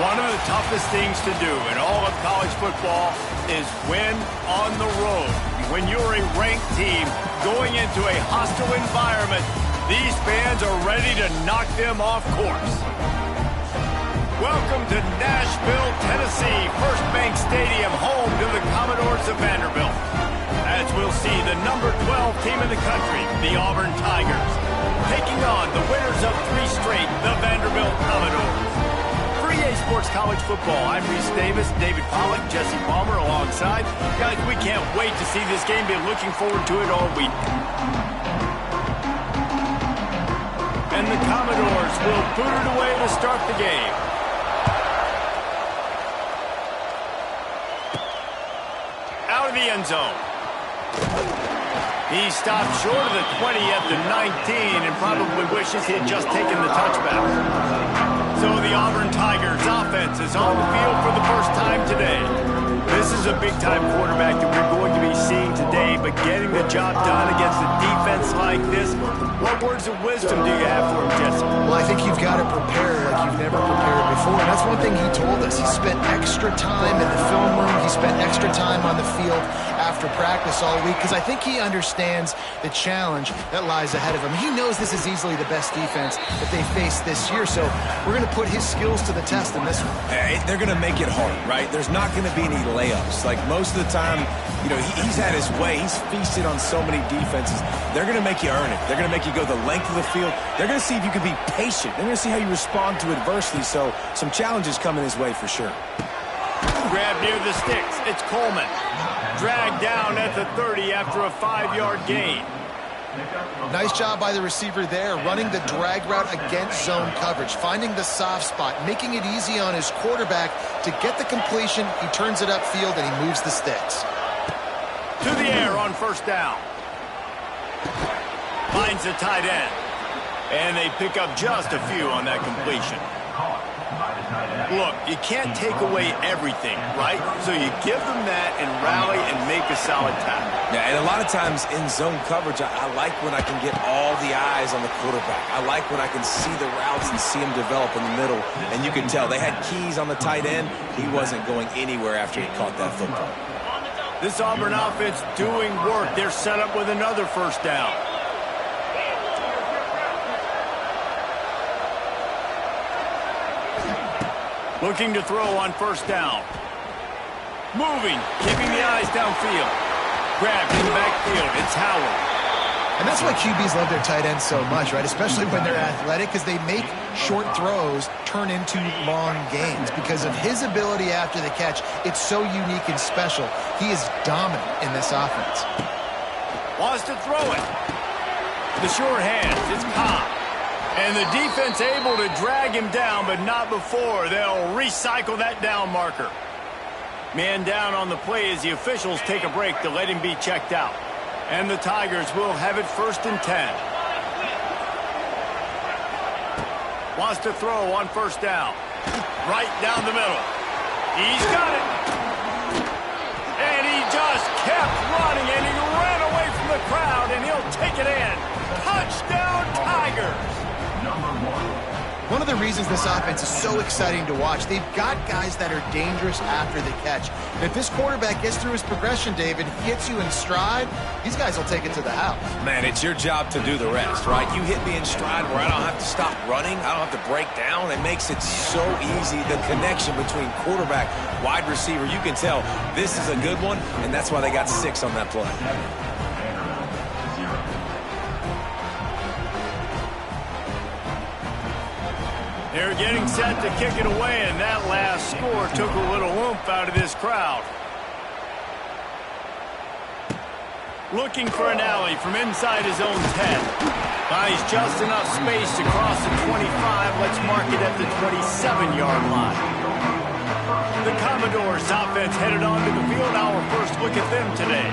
One of the toughest things to do in all of college football is win on the road. When you're a ranked team going into a hostile environment, these fans are ready to knock them off course. Welcome to Nashville, Tennessee, First Bank Stadium, home to the Commodores of Vanderbilt. As we'll see the number 12 team in the country, the Auburn Tigers, taking on the winners of 3 straight, the Vanderbilt Commodores. For EA Sports College Football, I'm Reese Davis, David Pollack, Jesse Palmer alongside. Guys, we can't wait to see this game. Been looking forward to it all week. And the Commodores will boot it away to start the game. Out of the end zone. He stopped short of the 20 at the 19 and probably wishes he had just taken the touchback. So the Auburn Tigers offense is on the field for the first time today. This is a big-time quarterback that we're going to be seeing today, but getting the job done against a defense like this, what words of wisdom do you have for him, Jesse? Well, I think you've got to prepare like you've never prepared before, and that's one thing he told us. He spent extra time in the film room. He spent extra time on the field after practice all week, because I think he understands the challenge that lies ahead of him. He knows this is easily the best defense that they face this year, so we're going to put his skills to the test in this one. They're going to make it hard, right? There's not going to be any layups. Like most of the time, you know, he's had his way. He's feasted on so many defenses. They're going to make you earn it. They're going to make you go the length of the field. They're going to see if you can be patient. They're going to see how you respond to adversity. So some challenges coming his way for sure. Grab near the sticks. It's Coleman. Dragged down at the 30 after a 5-yard gain. Nice job by the receiver there, running the drag route against zone coverage, finding the soft spot, making it easy on his quarterback to get the completion. He turns it upfield and he moves the sticks. To the air on first down. Finds the tight end. And they pick up just a few on that completion. Look, you can't take away everything, right? So you give them that and rally and make a solid tackle. Yeah, and a lot of times in zone coverage, I like when I can get all the eyes on the quarterback. I like when I can see the routes and see him develop in the middle. And you can tell they had keys on the tight end. He wasn't going anywhere after he caught that football. This Auburn offense doing work. They're set up with another first down. Looking to throw on first down. Moving, keeping the eyes downfield. Grabbed in the backfield. It's Howard. And that's why QBs love their tight ends so much, right? Especially when they're athletic, because they make short throws turn into long gains. Because of his ability after the catch, it's so unique and special. He is dominant in this offense. Wants to throw it. The short hands. It's Cobb. And the defense able to drag him down, but not before. They'll recycle that down marker. Man down on the play as the officials take a break to let him be checked out. And the Tigers will have it 1st and 10. Wants to throw on first down. Right down the middle. He's got it. And he just kept running, and he ran away from the crowd, and he'll take it in. Touchdown, Tigers. One of the reasons this offense is so exciting to watch, they've got guys that are dangerous after the catch. And if this quarterback gets through his progression, David, hits you in stride, these guys will take it to the house. Man, it's your job to do the rest, right? You hit me in stride where I don't have to stop running. I don't have to break down. It makes it so easy. The connection between quarterback, wide receiver, you can tell this is a good one, and that's why they got 6 on that play. They're getting set to kick it away, and that last score took a little oomph out of this crowd. Looking for an alley from inside his own 10. Buys just enough space to cross the 25. Let's mark it at the 27-yard line. The Commodores offense headed onto the field. Our first look at them today.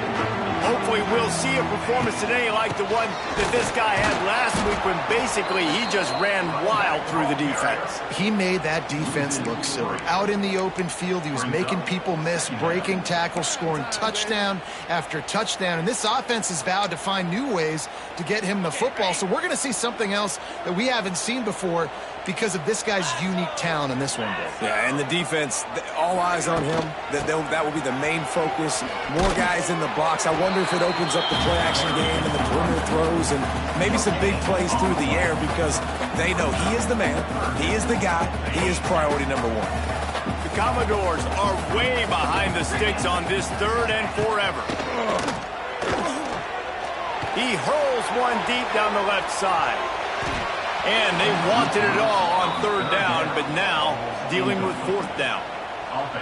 Hopefully we'll see a performance today like the one that this guy had last week when basically he just ran wild through the defense. He made that defense look silly. Out in the open field, he was making people miss, breaking tackles, scoring touchdown after touchdown. And this offense has vowed to find new ways to get him the football. So we're going to see something else that we haven't seen before because of this guy's unique talent in this one, Bill. Yeah, and the defense, all eyes on him. That will be the main focus. More guys in the box. I wonder if it opens up the play-action game and the perimeter throws and maybe some big plays through the air because they know he is the man, he is the guy, he is priority number one. The Commodores are way behind the sticks on this 3rd and forever. He hurls one deep down the left side. And they wanted it all on 3rd down, but now dealing with 4th down.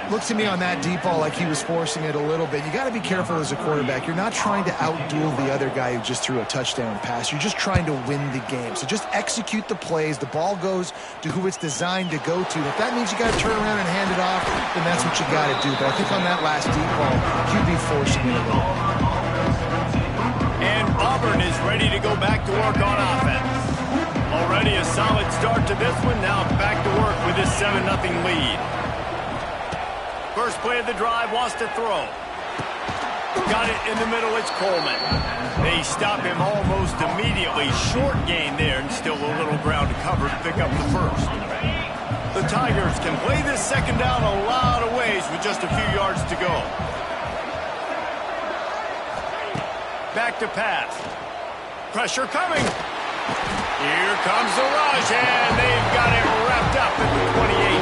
Looks to me on that deep ball like he was forcing it a little bit. You got to be careful as a quarterback. You're not trying to outduel the other guy who just threw a touchdown pass. You're just trying to win the game. So just execute the plays. The ball goes to who it's designed to go to. If that means you got to turn around and hand it off, then that's what you got to do. But I think on that last deep ball, QB forcing it a little. And Auburn is ready to go back to work on offense. Already a solid start to this one. Now back to work with this 7-0 lead. First play of the drive, wants to throw. Got it in the middle, it's Coleman. They stop him almost immediately. Short gain there and still a little ground to cover to pick up the first. The Tigers can play this 2nd down a lot of ways with just a few yards to go. Back to pass. Pressure coming. Here comes the rush, and they've got it wrapped up at the 28.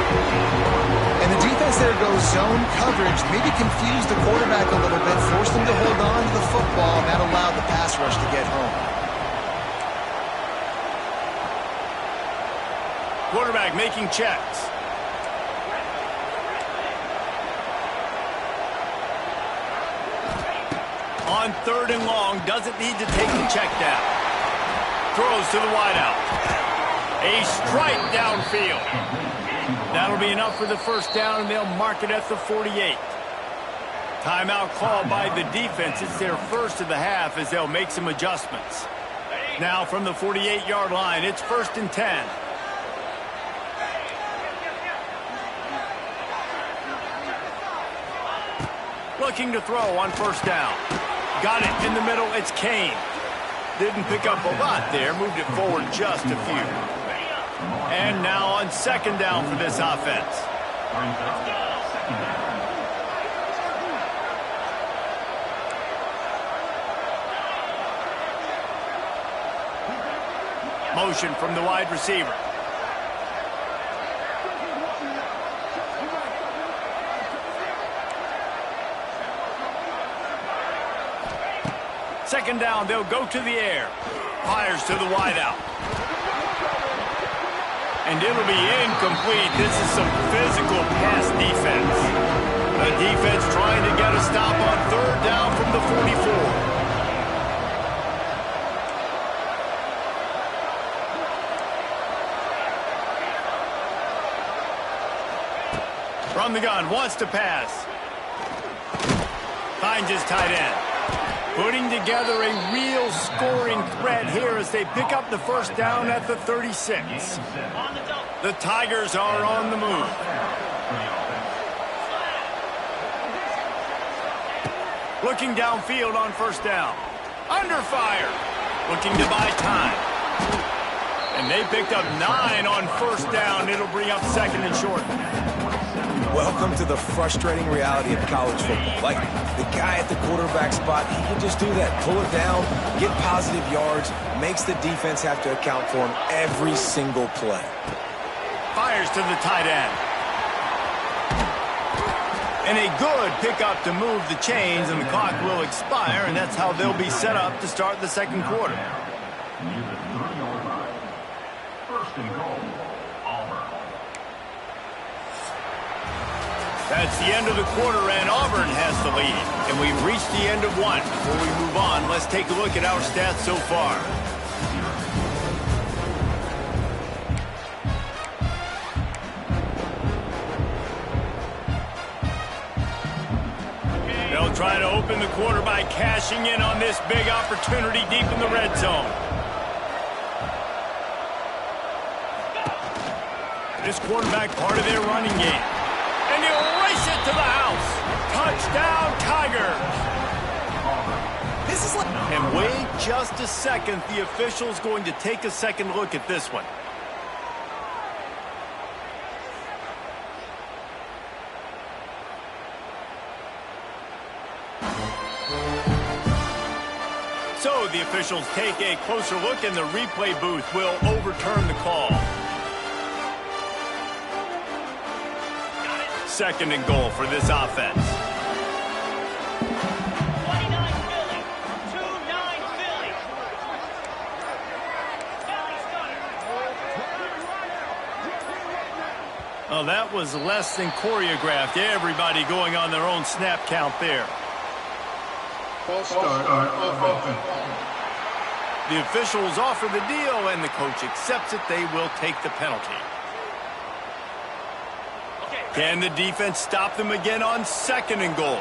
And the defense there goes zone coverage, maybe confused the quarterback a little bit, forced him to hold on to the football, and that allowed the pass rush to get home. Quarterback making checks. On 3rd and long, doesn't need to take the check down. Throws to the wideout. A strike downfield. That'll be enough for the first down, and they'll mark it at the 48. Timeout called by the defense. It's their first of the half as they'll make some adjustments. Now from the 48-yard line, it's 1st and 10. Looking to throw on 1st down. Got it in the middle, it's Kane. Didn't pick up a lot there, moved it forward just a few. And now on 2nd down for this offense. Motion from the wide receiver. Second down, they'll go to the air. Fires to the wideout. And it'll be incomplete. This is some physical pass defense. The defense trying to get a stop on 3rd down from the 44. From the gun, wants to pass. Finds his tight end. Putting together a real scoring threat here as they pick up the first down at the 36. The Tigers are on the move. Looking downfield on 1st down. Under fire. Looking to buy time. And they picked up 9 on 1st down. It'll bring up 2nd and short. Welcome to the frustrating reality of college football. Like, the guy at the quarterback spot, he can just do that. Pull it down, get positive yards, makes the defense have to account for him every single play. Fires to the tight end. And a good pickup to move the chains, and the clock will expire, and that's how they'll be set up to start the 2nd quarter. First and goal, Auburn. That's the end of the quarter, and Auburn has the lead. And we've reached the end of one. Before we move on, let's take a look at our stats so far. They'll try to open the quarter by cashing in on this big opportunity deep in the red zone. This quarterback part of their running game. And he'll race it to the house. Touchdown, Tigers. This is like... And wait just a second. The official's going to take a second look at this one. So the officials take a closer look, and the replay booth will overturn the call. Second and goal for this offense. 29 Philly. 2-9 Philly. Oh, that was less than choreographed. Everybody going on their own snap count there. False start offense. The officials offer the deal, and the coach accepts it. They will take the penalty. Can the defense stop them again on second and goal?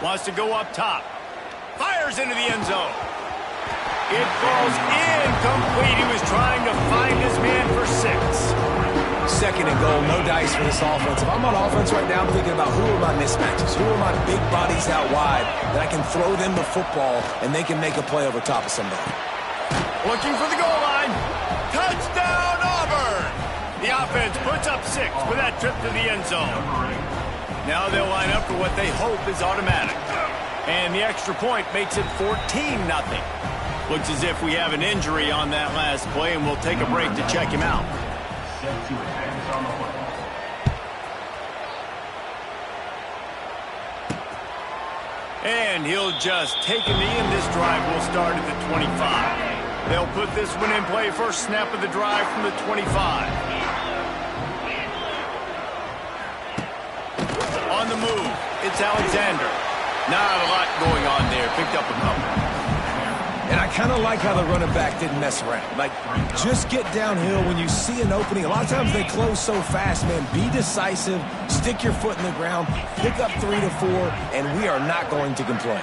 Wants to go up top. Fires into the end zone. It falls incomplete. He was trying to find his man for 6. Second and goal, no dice for this offense. If I'm on offense right now, I'm thinking about who are my mismatches, who are my big bodies out wide that I can throw them the football and they can make a play over top of somebody. Looking for the goal line. Touchdown, Auburn! The offense puts up 6 with that trip to the end zone. Now they'll line up for what they hope is automatic. And the extra point makes it 14-0. Looks as if we have an injury on that last play, and we'll take a break to check him out. Set to advance on the football. And he'll just take a knee, and this drive will start at the 25. They'll put this one in play. First snap of the drive from the 25. On the move, it's Alexander. Not a lot going on there. Picked up a couple. And I kind of like how the running back didn't mess around. Like, just get downhill when you see an opening. A lot of times they close so fast, man. Be decisive, stick your foot in the ground, pick up 3 to 4, and we are not going to complain.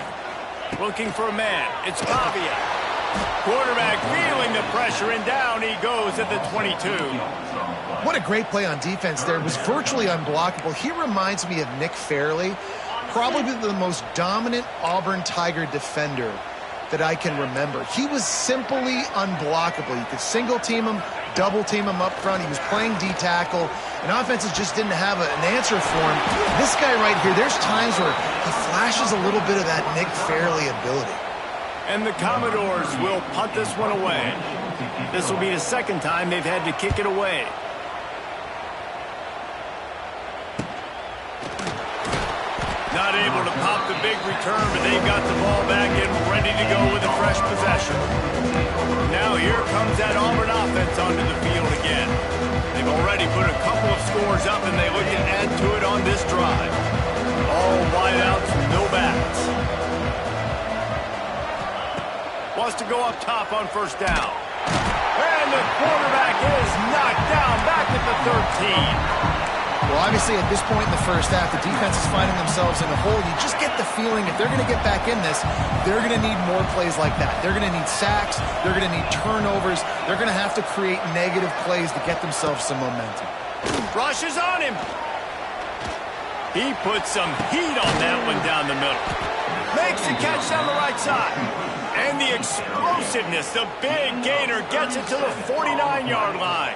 Looking for a man. It's Pavia. Quarterback feeling the pressure, and down he goes at the 22. What a great play on defense there. It was virtually unblockable. He reminds me of Nick Fairley, probably the most dominant Auburn Tiger defender that I can remember. He was simply unblockable. You could single team him, double team him up front. He was playing D-tackle, and offenses just didn't have an answer for him. This guy right here, there's times where he flashes a little bit of that Nick Fairley ability. And the Commodores will punt this one away. This will be the second time they've had to kick it away. Not able to pop the big return, but they've got the ball back and ready to go with a fresh possession. Now here comes that Auburn offense onto the field again. They've already put a couple of scores up, and they look to add to it on this drive. All wideouts, no backs. Wants to go up top on first down. And the quarterback is knocked down back at the 13. Well, obviously, at this point in the first half, the defense is finding themselves in a hole. You just get the feeling if they're going to get back in this, they're going to need more plays like that. They're going to need sacks. They're going to need turnovers. They're going to have to create negative plays to get themselves some momentum. Rushes on him. He puts some heat on that one down the middle. Makes the catch down the right side. And the explosiveness, the big gainer gets it to the 49-yard line.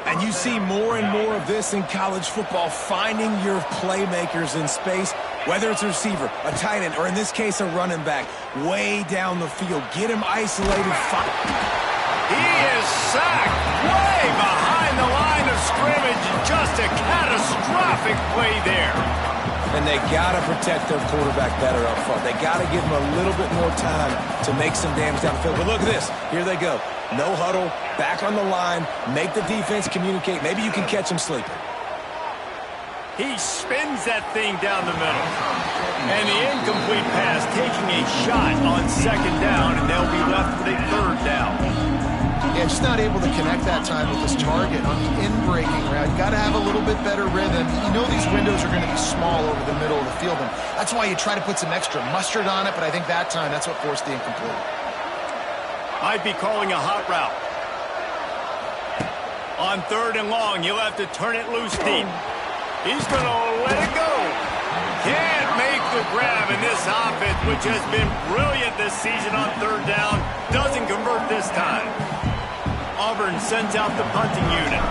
And you see more and more of this in college football, finding your playmakers in space, whether it's a receiver, a tight end, or in this case, a running back, way down the field. Get him isolated. He is sacked way behind the line of scrimmage. Just a catastrophic play there. And they got to protect their quarterback better up front. They got to give him a little bit more time to make some damage down the field. But look at this. Here they go. No huddle, back on the line, make the defense communicate. Maybe you can catch him sleeping. He spins that thing down the middle. And the incomplete pass taking a shot on second down, and they'll be left with a third down. Yeah, just not able to connect that time with his target on the in-breaking route. You got to have a little bit better rhythm. You know these windows are going to be small over the middle of the field, and that's why you try to put some extra mustard on it, but I think that time that's what forced the incomplete. Might be calling a hot route. On 3rd and long, you'll have to turn it loose deep. He's going to let it go. Can't make the grab, in this offense, which has been brilliant this season on 3rd down, doesn't convert this time. Auburn sends out the punting unit.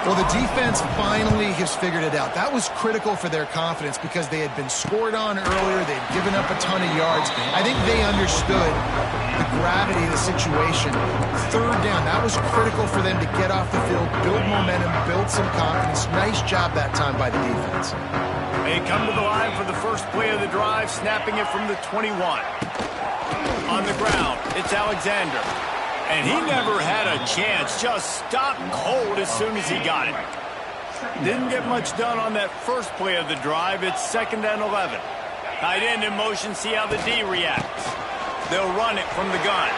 Well, the defense finally has figured it out. That was critical for their confidence because they had been scored on earlier. They'd given up a ton of yards. I think they understood the gravity of the situation. 3rd down, that was critical for them to get off the field, build momentum, build some confidence. Nice job that time by the defense. They come to the line for the first play of the drive, snapping it from the 21. On the ground, it's Alexander. And he never had a chance, just stopped cold as soon as he got it. Didn't get much done on that first play of the drive. It's 2nd and 11. Tight end in motion, see how the D reacts. They'll run it from the gun.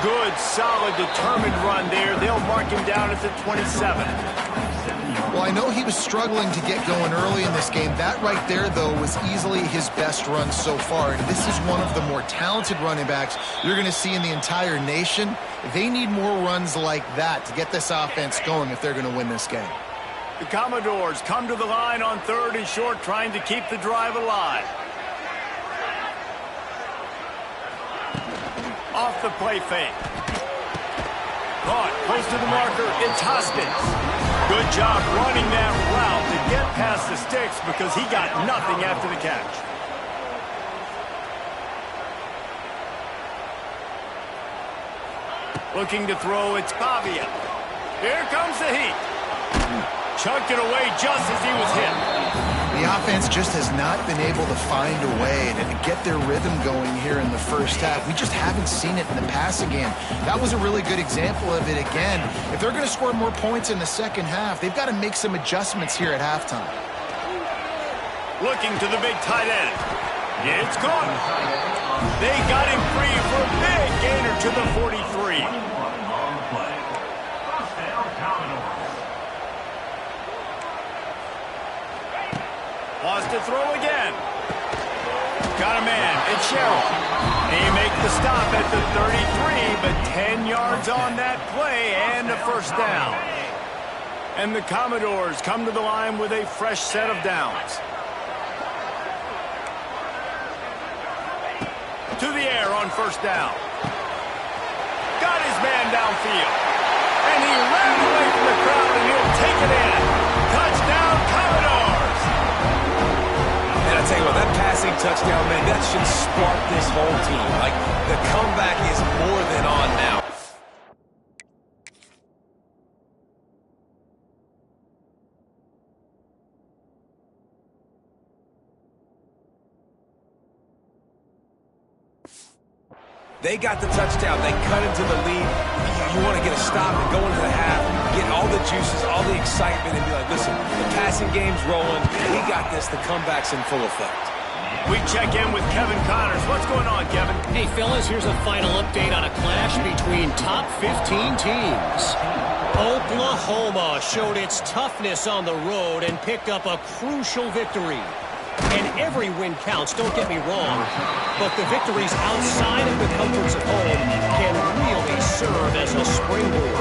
Good, solid, determined run there. They'll mark him down at the 27. Well, I know he was struggling to get going early in this game. That right there, though, was easily his best run so far. And this is one of the more talented running backs you're going to see in the entire nation. They need more runs like that to get this offense going if they're going to win this game. The Commodores come to the line on 3rd and short, trying to keep the drive alive. Off the play fake. Caught, close to the marker, it's Hoskins. Good job running that route to get past the sticks because he got nothing after the catch. Looking to throw, it's Pavia. Here comes the heat. Chucked it away just as he was hit. The offense just has not been able to find a way to get their rhythm going here in the first half. We just haven't seen it in the passing game. That was a really good example of it again. If they're going to score more points in the second half, they've got to make some adjustments here at halftime. Looking to the big tight end. It's caught. They got him free for a big gainer to the 43. Wants to throw again. Got a man. It's Sherrill. They make the stop at the 33, but 10 yards on that play and a first down. And the Commodores come to the line with a fresh set of downs. To the air on first down. Got his man downfield. And he ran away from the crowd, and he'll take it in. Touchdown, Commodores. And I tell you what, that passing touchdown, man, that should spark this whole team. Like, the comeback is more than on now. They got the touchdown. They cut into the lead. You want to get a stop and go into the half, get all the juices, all the excitement, and be like, listen, the passing game's rolling. We got this. The comeback's in full effect. We check in with Kevin Connors. What's going on, Kevin? Hey, fellas, here's a final update on a clash between top 15 teams. Oklahoma showed its toughness on the road and picked up a crucial victory. And every win counts, don't get me wrong, but the victories outside of the comforts of home can really serve as a springboard.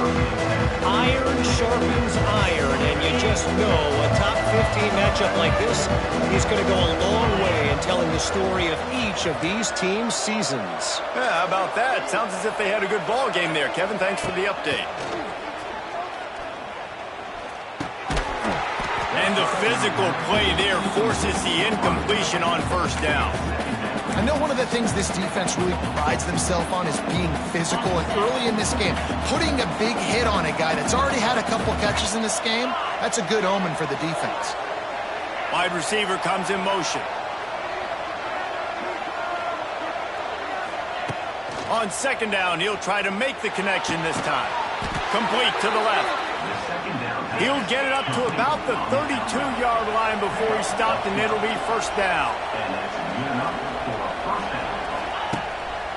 Iron sharpens iron, and you just know a top 15 matchup like this is going to go a long way in telling the story of each of these teams' seasons. Yeah, how about that? Sounds as if they had a good ball game there, Kevin. Thanks for the update. And the physical play there forces the incompletion on first down. I know one of the things this defense really prides themselves on is being physical, and early in this game, putting a big hit on a guy that's already had a couple catches in this game, that's a good omen for the defense. Wide receiver comes in motion. On second down, he'll try to make the connection this time. Complete to the left. He'll get it up to about the 32-yard line before he stopped, and it'll be first down.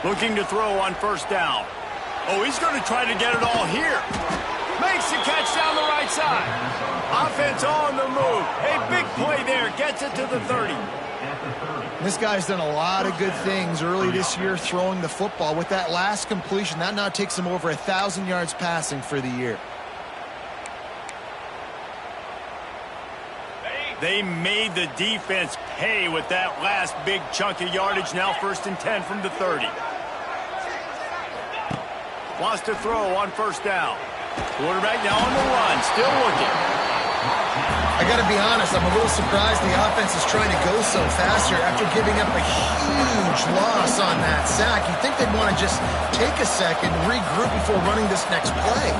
Looking to throw on first down. Oh, he's going to try to get it all here. Makes the catch down the right side. Offense on the move. A big play there. Gets it to the 30. This guy's done a lot of good things early this year throwing the football. With that last completion, that now takes him over 1,000 yards passing for the year. They made the defense pay with that last big chunk of yardage. Now 1st and 10 from the 30. Wants to throw on 1st down. Quarterback now on the run. Still looking. I got to be honest, I'm a little surprised the offense is trying to go so fast here after giving up a huge loss on that sack. You'd think they'd want to just take a second, regroup before running this next play.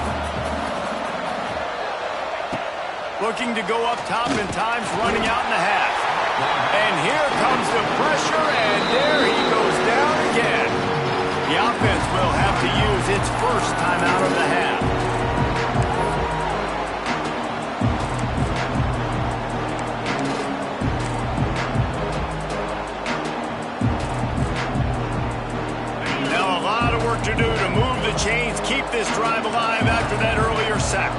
Looking to go up top in times, running out in the half. And here comes the pressure, and there he goes down again. The offense will have to use its first timeout of the half. Now a lot of work to do to move the chains, keep this drive alive after that earlier sack.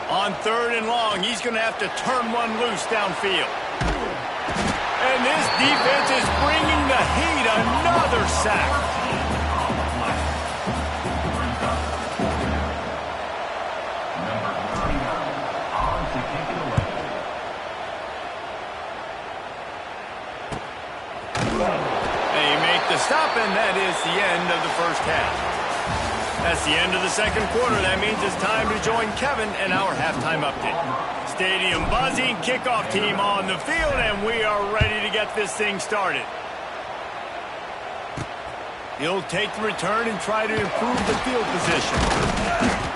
On 3rd and long, he's going to have to turn one loose downfield. And this defense is bringing the heat. Another sack. They make the stop, and that is the end of the first half. That's the end of the second quarter. That means it's time to join Kevin in our halftime update. Stadium buzzing, kickoff team on the field, and we are ready to get this thing started. He'll take the return and try to improve the field position.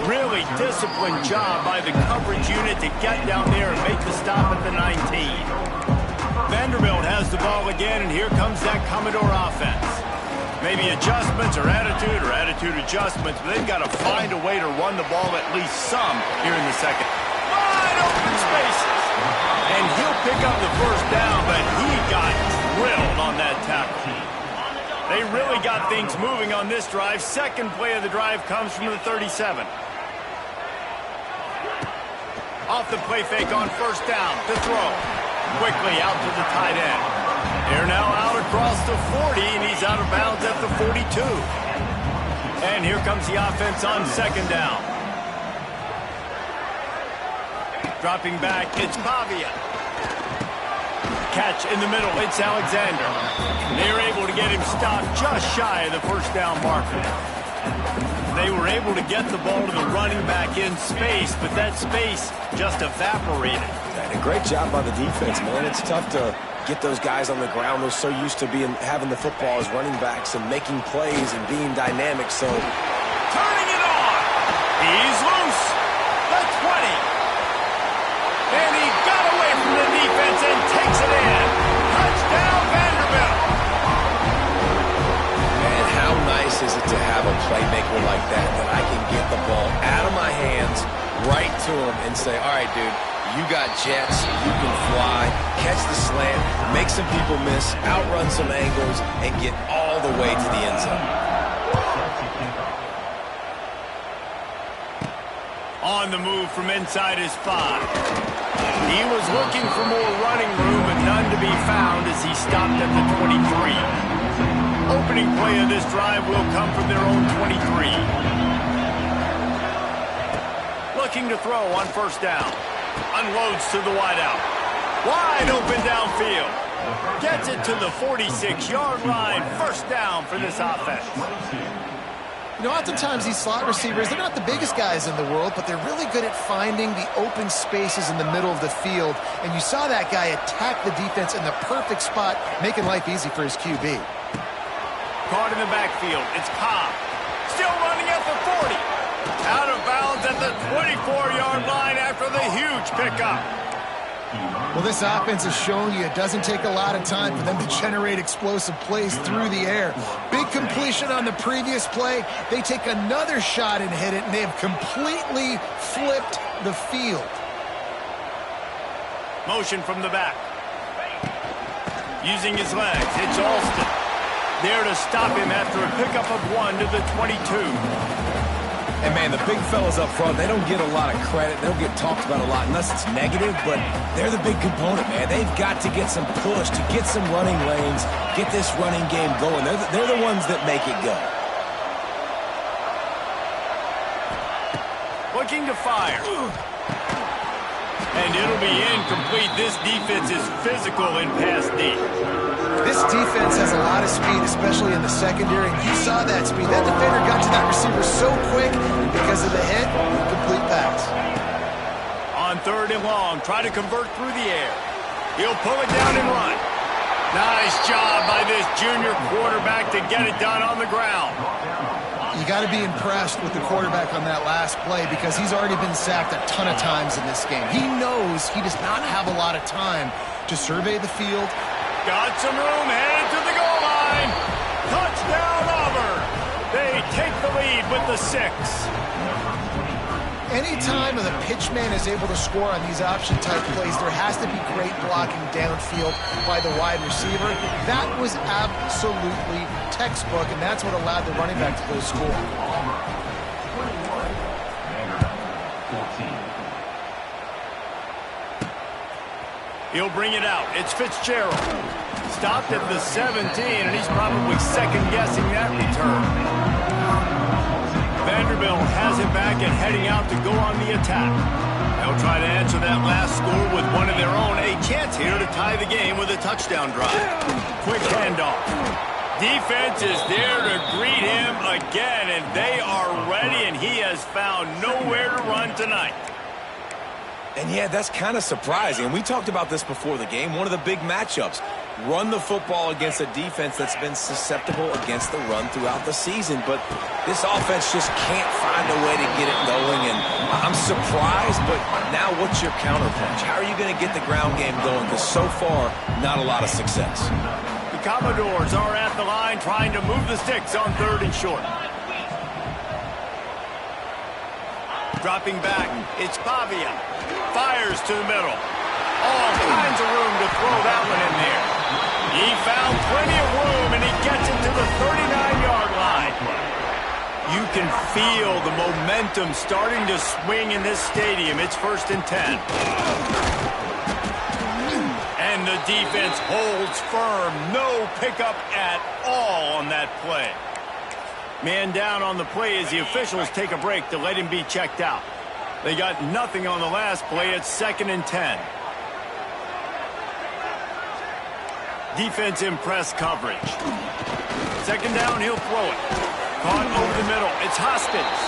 Really disciplined job by the coverage unit to get down there and make the stop at the 19. Vanderbilt has the ball again, and here comes that Commodore offense. Maybe adjustments or attitude adjustments, but they've got to find a way to run the ball at least some here in the second. Wide open spaces. And he'll pick up the 1st down, but he got drilled on that tackle. They really got things moving on this drive. Second play of the drive comes from the 37. Off the play fake on 1st down to throw. Quickly out to the tight end. They're now out across the 40, and he's out of bounds at the 42. And here comes the offense on 2nd down. Dropping back, it's Pavia. Catch in the middle, it's Alexander. They're able to get him stopped just shy of the 1st down marker. They were able to get the ball to the running back in space, but that space just evaporated. And a great job by the defense, man. It's tough to get those guys on the ground. They're so used to having the football as running backs and making plays and being dynamic. So turning it on. He's loose. The 20. And he got away from the defense and takes it in. Touchdown, Vanderbilt. Man, how nice is it to have a playmaker like that I can get the ball out of my hands right to him and say, all right, dude, you got jets, you can fly, catch the slant, make some people miss, outrun some angles, and get all the way to the end zone. On the move from inside his 5. He was looking for more running room, but none to be found as he stopped at the 23. Opening play of this drive will come from their own 23. Looking to throw on 1st down. Unloads to the wideout. Wide open downfield. Gets it to the 46-yard line. 1st down for this offense. You know, oftentimes these slot receivers, they're not the biggest guys in the world, but they're really good at finding the open spaces in the middle of the field. And you saw that guy attack the defense in the perfect spot, making life easy for his QB. Caught in the backfield. It's Cobb. Still running at the 40. Out of bounds at the 24-yard line after the huge pickup. Well, this offense has shown you it doesn't take a lot of time for them to generate explosive plays through the air. Big completion on the previous play. They take another shot and hit it, and they have completely flipped the field. Motion from the back. Using his legs, it's Alston. There to stop him after a pickup of 1 to the 22. And, man, the big fellas up front, they don't get a lot of credit. They don't get talked about a lot unless it's negative, but they're the big component, man. They've got to get some push, to get some running lanes, get this running game going. They're the ones that make it go. Looking to fire. And it'll be incomplete. This defense is physical in pass D. This defense has a lot of speed, especially in the secondary, and you saw that speed. That defender got to that receiver so quick, and because of the hit, complete pass. On 3rd and long, try to convert through the air. He'll pull it down and run. Nice job by this junior quarterback to get it done on the ground. You got to be impressed with the quarterback on that last play because he's already been sacked a ton of times in this game. He knows he does not have a lot of time to survey the field. Got some room, headed to the goal line. Touchdown, Auburn. They take the lead with the 6. Anytime the pitchman is able to score on these option-type plays, there has to be great blocking downfield by the wide receiver. That was absolutely textbook, and that's what allowed the running back to go score. He'll bring it out. It's Fitzgerald. Stopped at the 17, and he's probably second-guessing that return. Vanderbilt has it back and heading out to go on the attack. They'll try to answer that last score with one of their own. A chance here to tie the game with a touchdown drive. Quick handoff. Defense is there to greet him again, and they are ready, and he has found nowhere to run tonight. And, yeah, that's kind of surprising. We talked about this before the game. One of the big matchups. Run the football against a defense that's been susceptible against the run throughout the season. But this offense just can't find a way to get it going. And I'm surprised, but now what's your counterpunch? How are you going to get the ground game going? Because so far, not a lot of success. The Commodores are at the line trying to move the sticks on 3rd and short. Dropping back, it's Pavia. Fires to the middle. All kinds of room to throw that one in there. He found plenty of room, and he gets it to the 39-yard line. You can feel the momentum starting to swing in this stadium. It's 1st and 10. And the defense holds firm. No pickup at all on that play. Man down on the play as the officials take a break to let him be checked out. They got nothing on the last play. It's 2nd and 10. Defense in press coverage. 2nd down, he'll throw it. Caught over the middle. It's Hoskins.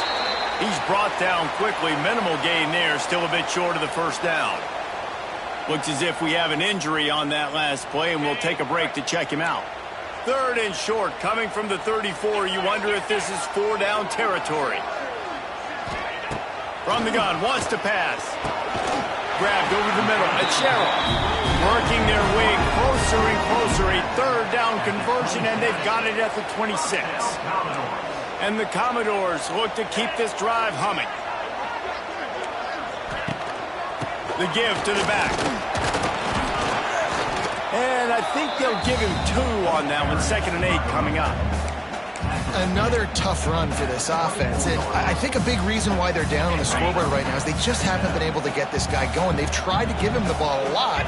He's brought down quickly. Minimal gain there. Still a bit short of the 1st down. Looks as if we have an injury on that last play, and we'll take a break to check him out. 3rd and short, coming from the 34. You wonder if this is 4-down territory. From the gun, wants to pass. Grabbed over the middle. It's Sherrill. Working their way closer and closer. A 3rd down conversion, and they've got it at the 26. And the Commodores look to keep this drive humming. The give to the back. And I think they'll give him 2 on that one. 2nd and 8 coming up. Another tough run for this offense. And I think a big reason why they're down on the scoreboard right now is they just haven't been able to get this guy going. They've tried to give him the ball a lot.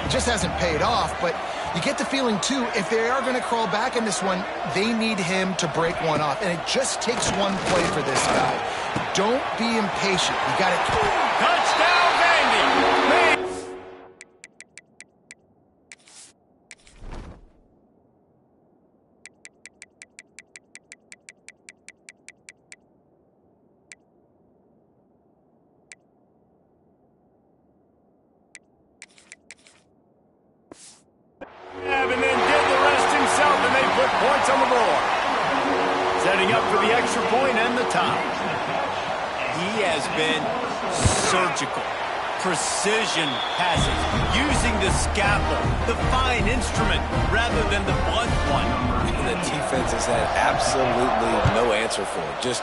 It just hasn't paid off. But you get the feeling, too, if they are going to crawl back in this one, they need him to break one off. And it just takes one play for this guy. Don't be impatient. You got to... Touchdown, Vandy! And then did the rest himself, and they put points on the board. Setting up for the extra point and the tie. He has been surgical. Precision passes, using the scalpel, the fine instrument, rather than the blunt one. The defense has had absolutely no answer for it. Just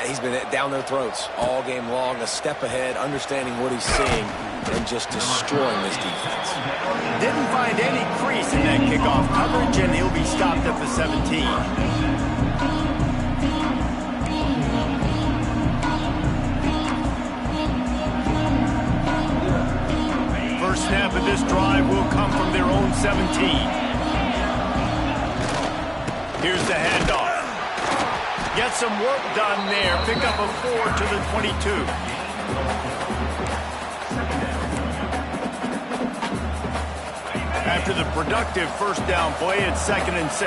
He's been down their throats all game long, a step ahead, understanding what he's seeing, and just destroying this defense. Didn't find any crease in that kickoff coverage, and he'll be stopped at the 17. First snap of this drive will come from their own 17. Here's the handoff. Get some work done there. Pick up a 4 to the 22. After the productive first down play, it's 2nd and 6.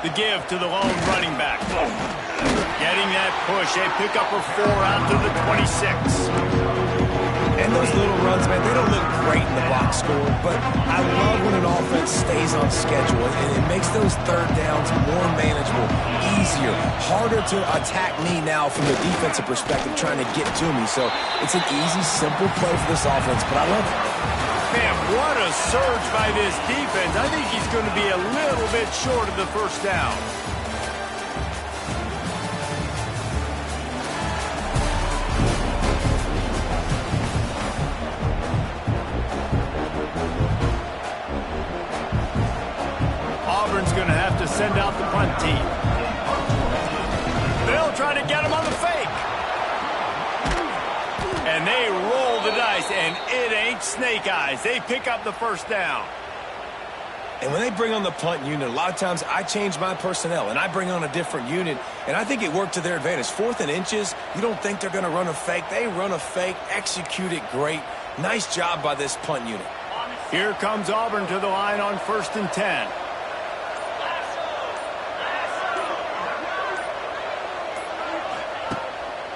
The give to the lone running back. Getting that push. They pick up a 4 out to the 26. And those little runs, man, they don't look great in the box score, but I love when an offense stays on schedule, and it makes those third downs more manageable, easier, harder to attack me now from the defensive perspective trying to get to me. So it's an easy, simple play for this offense, but I love it. Man, what a surge by this defense. I think he's going to be a little bit short of the first down. Auburn's going to have to send out the punt team. They'll try to get him on the fake. And they roll the dice, and it ain't snake eyes. They pick up the first down. And when they bring on the punt unit, a lot of times I change my personnel, and I bring on a different unit, and I think it worked to their advantage. 4th and inches, you don't think they're going to run a fake. They run a fake, execute it great. Nice job by this punt unit. Here comes Auburn to the line on 1st and 10.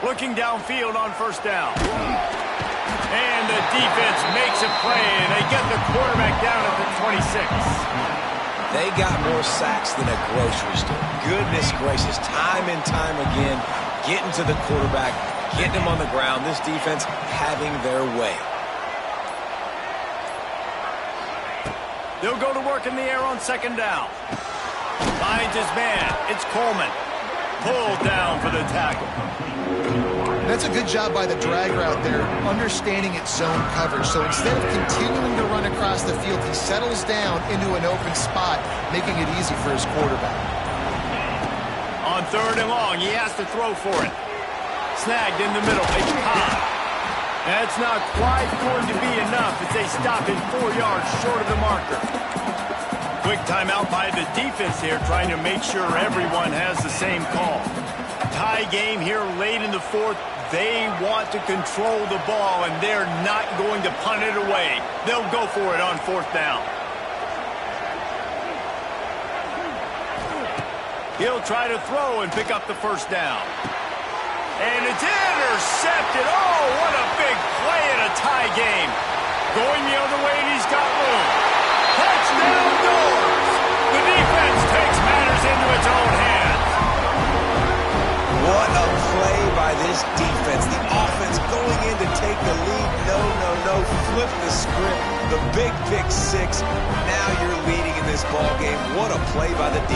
Looking downfield on first down. And the defense makes a play, and they get the quarterback down at the 26. They got more sacks than a grocery store. Goodness gracious, time and time again, getting to the quarterback, getting him on the ground. This defense having their way. They'll go to work in the air on 2nd down. Finds his man. It's Coleman. Pulled down for the tackle. That's a good job by the drag route there, understanding its zone coverage. So instead of continuing to run across the field, he settles down into an open spot, making it easy for his quarterback. On 3rd and long, he has to throw for it. Snagged in the middle. It's caught. That's not quite going to be enough as they stop him 4 yards short of the marker. Quick timeout by the defense here, trying to make sure everyone has the same call. Tie game here late in the 4th. They want to control the ball, and they're not going to punt it away. They'll go for it on 4th down. He'll try to throw and pick up the first down. And it's intercepted. Oh, what a big play in a tie game. Going the other way, and he's got room. Touchdown Doors! The defense takes matters into its own hands. What a play by this defense. The offense going in to take the lead. No. Flip the script. The big pick 6. Now you're leading in this ball game. What a play by the D.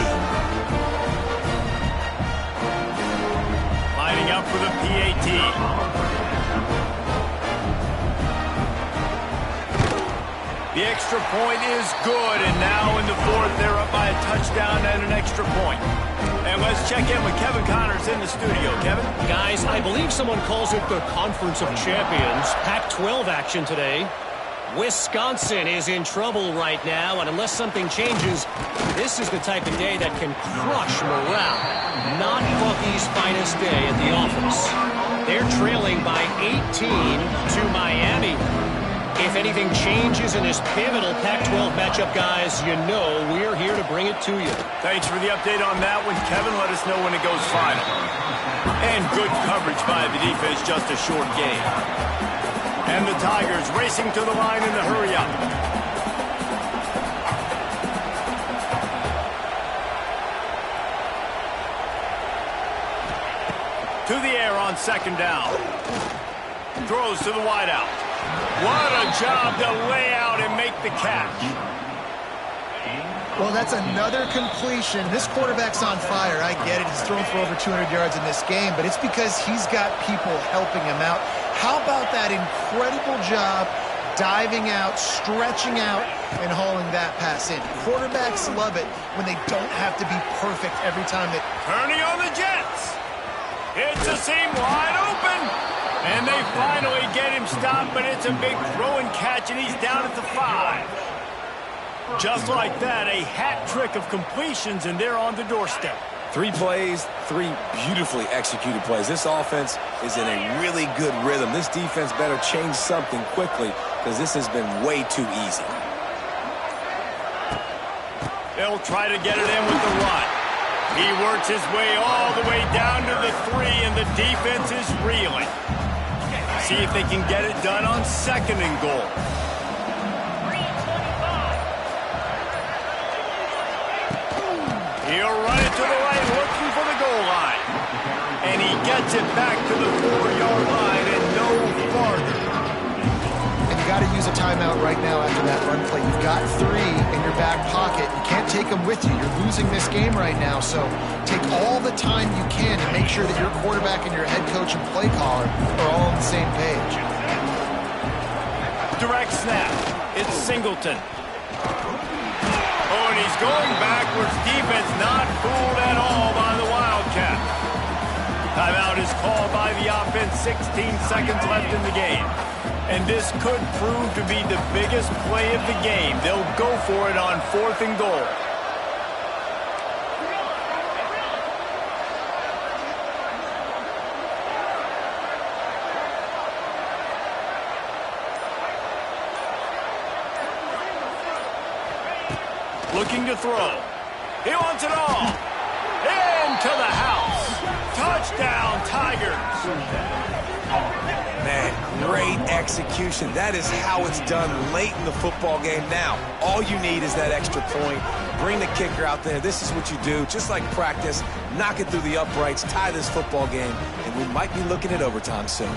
Lining up for the PAT. The extra point is good, and now in the 4th, they're up by a touchdown and an extra point. And let's check in with Kevin Connors in the studio. Kevin? Guys, I believe someone calls it the Conference of Champions. Pac-12 action today. Wisconsin is in trouble right now, and unless something changes, this is the type of day that can crush morale. Not Bucky's finest day at the office. They're trailing by 18 to Miami. If anything changes in this pivotal Pac-12 matchup, guys, you know we're here to bring it to you. Thanks for the update on that one, Kevin. Let us know when it goes final. And good coverage by the defense, just a short game. And the Tigers racing to the line in the hurry-up. To the air on 2nd down. Throws to the wideout. What a job to lay out and make the catch. Well, that's another completion. This quarterback's on fire. I get it. He's thrown for over 200 yards in this game, but it's because he's got people helping him out. How about that incredible job diving out, stretching out, and hauling that pass in? Quarterbacks love it when they don't have to be perfect every time they... Turning on the Jets. It's a seam wide open. And they finally get him stopped, but it's a big throw and catch, and he's down at the 5. Just like that, a hat trick of completions, and they're on the doorstep. 3 plays, 3 beautifully executed plays. This offense is in a really good rhythm. This defense better change something quickly because this has been way too easy. They'll try to get it in with the run. He works his way all the way down to the 3, and the defense is reeling. See if they can get it done on 2nd and goal. He'll run it to the right, looking for the goal line. And he gets it back to the 4-yard line and no farther. And you got to use a timeout right now after that run play. You've got 3 in your back pocket. You can't take them with you. You're losing this game right now. So take all the time you can to make sure that your quarterback and your head coach and play caller are all on the same page. Direct snap. It's Singleton. Oh, and he's going backwards. Defense not fooled at all by the Wildcat. Timeout is called by the offense. 16 seconds left in the game. And this could prove to be the biggest play of the game. They'll go for it on 4th and goal. Looking to throw. He wants it all. Into the house. Touchdown, Tigers. Man, great execution. That is how it's done late in the football game. Now, all you need is that extra point. Bring the kicker out there. This is what you do. Just like practice, knock it through the uprights, tie this football game, and we might be looking at overtime soon.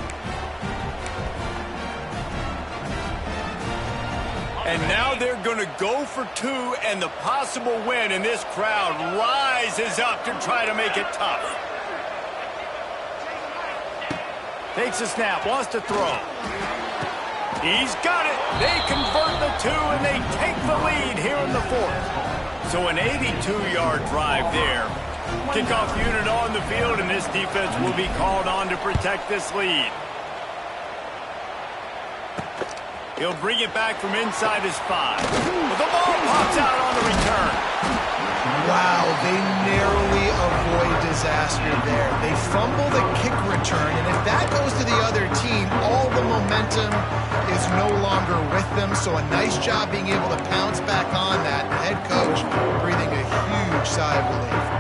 And now they're going to go for 2 and the possible win, and this crowd rises up to try to make it tough. Takes a snap, wants to throw. He's got it. They convert the 2, and they take the lead here in the 4th. So an 82-yard drive there. Kickoff unit on the field, and this defense will be called on to protect this lead. He'll bring it back from inside his 5. But the ball pops out on the return. Wow, they narrowly avoid disaster there. They fumble the kick return, and if that goes to the other team, all the momentum is no longer with them. So a nice job being able to pounce back on that. The head coach breathing a huge sigh of relief.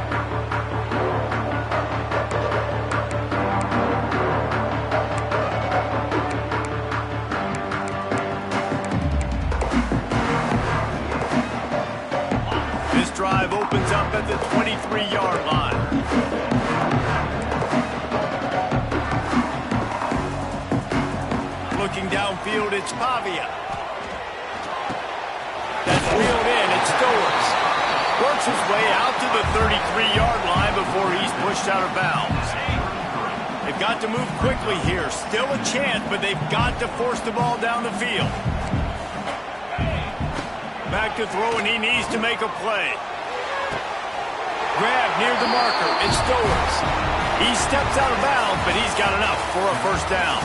Drive opens up at the 23-yard line. Looking downfield, it's Pavia. That's reeled in, it's Stowers. Works his way out to the 33-yard line before he's pushed out of bounds. They've got to move quickly here. Still a chance, but they've got to force the ball down the field. Back to throw, and he needs to make a play. Grab near the marker. It's Stowers. He steps out of bounds, but he's got enough for a first down.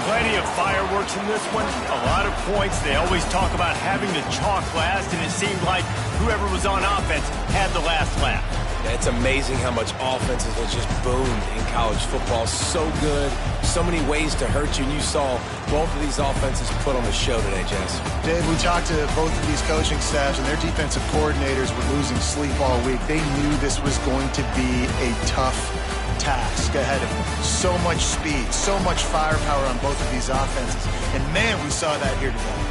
Plenty of fireworks in this one. A lot of points. They always talk about having the chalk last, and it seemed like whoever was on offense had the last laugh. It's amazing how much offenses have just boomed in college football. So good. So many ways to hurt you. And you saw both of these offenses put on the show today, Jess. Dave, we talked to both of these coaching staffs, and their defensive coordinators were losing sleep all week. They knew this was going to be a tough task ahead of them. So much speed, so much firepower on both of these offenses. And, man, we saw that here today.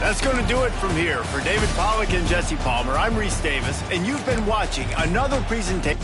That's going to do it from here. For David Pollack and Jesse Palmer, I'm Reese Davis, and you've been watching another presentation.